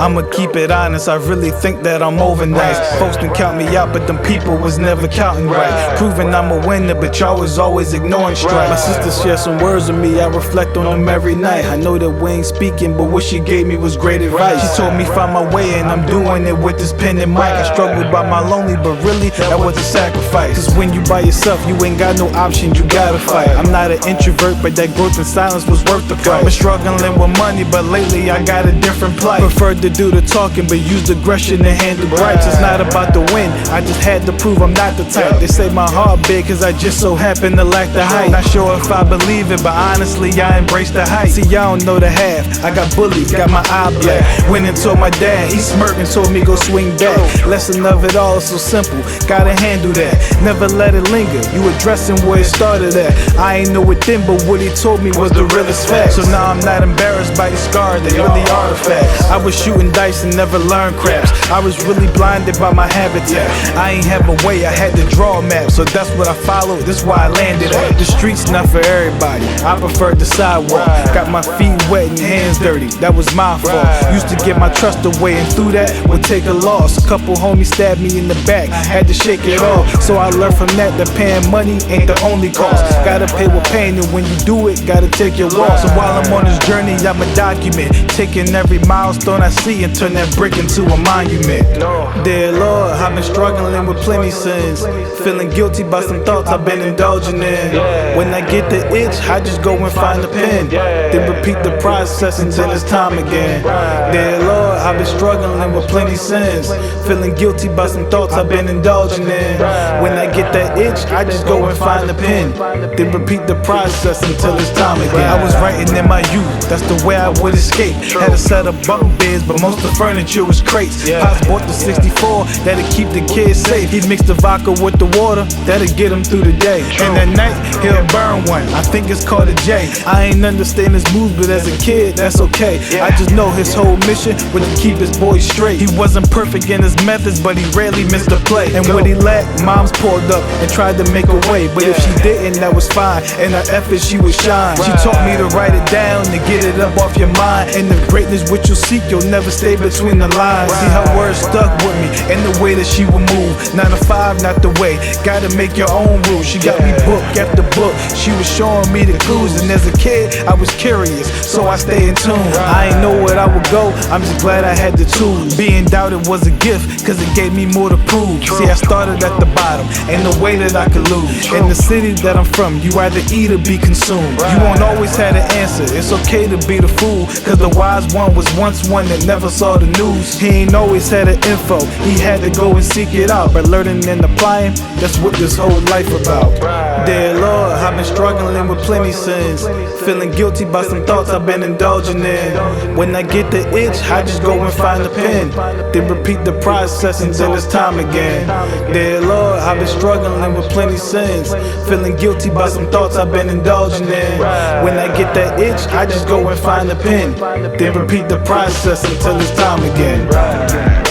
I'ma keep it honest, I really think that I'm over nice. Folks can count me out, but them people was never counting right. Proving I'm a winner, but y'all was always ignoring strike. My sister shared some words with me, I reflect on them every night. I know that we ain't speaking, but what she gave me was great advice. She told me find my way, and I'm doing it with this pen and mic. I struggled by my lonely, but really, that was a sacrifice. Cause when you by yourself, you ain't got no option, you gotta fight. I'm not an introvert, but that growth in silence was worth the price. Been struggling with money, but lately I got a different plight. Preferred to do the talking, but used aggression to handle gripes. It's not about the win, I just had to prove I'm not the type. They say my heart big, cause I just so happen to lack the height. Not sure if I believe it, but honestly I embrace the hype. See, y'all don't know the half, I got bullied, got my eye black. Went and told my dad, he smirked and told me go swing back. Lesson of it all is so simple, gotta handle that. Never let it linger, you addressing where it started at. I ain't know it then, but what he told me was the realest fact. So now I'm not embarrassed by these scars, they really artifacts. I was shooting dice and never learned craps. I was really blinded by my habitat. I ain't have a way, I had to draw a map. So that's what I followed, that's why I landed at. The streets not for everybody, I preferred the sidewalk. Got my feet wet and hands dirty, that was my fault. Used to give my trust away, and through that would take a loss. A couple homies stabbed me in the back, had to shake it off. So I learned from that paying money ain't the only cost. Gotta pay with pain, and when you do it, gotta take your loss. So while I'm on this journey, I'ma document, taking every milestone I see and turn that brick into a monument. Dear Lord, I've been struggling with plenty sins, feeling guilty by some thoughts I've been indulging in. When I get the itch, I just go and find a pen, then repeat the process until it's time again. Dear Lord, I've been struggling with plenty sins, feeling guilty by some thoughts I've been indulging in. When I get that itch, I just go and find a pen, then repeat the process until it's time again. I was writing in my youth, that's the way I would escape. Had a set of bunk beds, but most of the furniture was crates. Pops bought the 64, that'll keep the kids safe. He'd mix the vodka with the water, that'll get him through the day. And at night, he'll burn one, I think it's called a J. I ain't understand his moves, but as a kid, that's okay. I just know his whole mission was to keep his boys straight. He wasn't perfect in his methods, but he rarely missed a play. And what he lacked, moms pulled up and tried to make a way. But if she didn't, that was fine. In her efforts, she would shine. She taught me to write it down, to get it up off your mind. And the greatness which you'll seek, you'll never stay between the lines. See her words stuck with me, and the way that she would move. 9 to 5, not the way, gotta make your own rules. She got me book after book, she was showing me the clues. And as a kid, I was curious, so I stay in tune. I ain't know where I would go, I'm just glad I had the tools. Being doubted was a gift, cause it gave me more to prove. See, I started at the bottom, ain't no way that I could lose. In the city that I'm from, you either eat or be consumed. You won't always have the answer, it's okay to be the fool. Cause the wise one was once one that never saw the news. He ain't always had the info, he had to go and seek it out. But learning and applying, that's what this whole life about. Dear Lord, I've been struggling with plenty sins, feeling guilty by some thoughts I've been indulging in. When I get the itch, I just go and find a pen, then repeat the process until it's time again. Dear Lord, I've been struggling with plenty sins, feeling guilty by some thoughts I've been indulging in. When I get that itch, I just go and find a pen, then repeat the process until it's time again.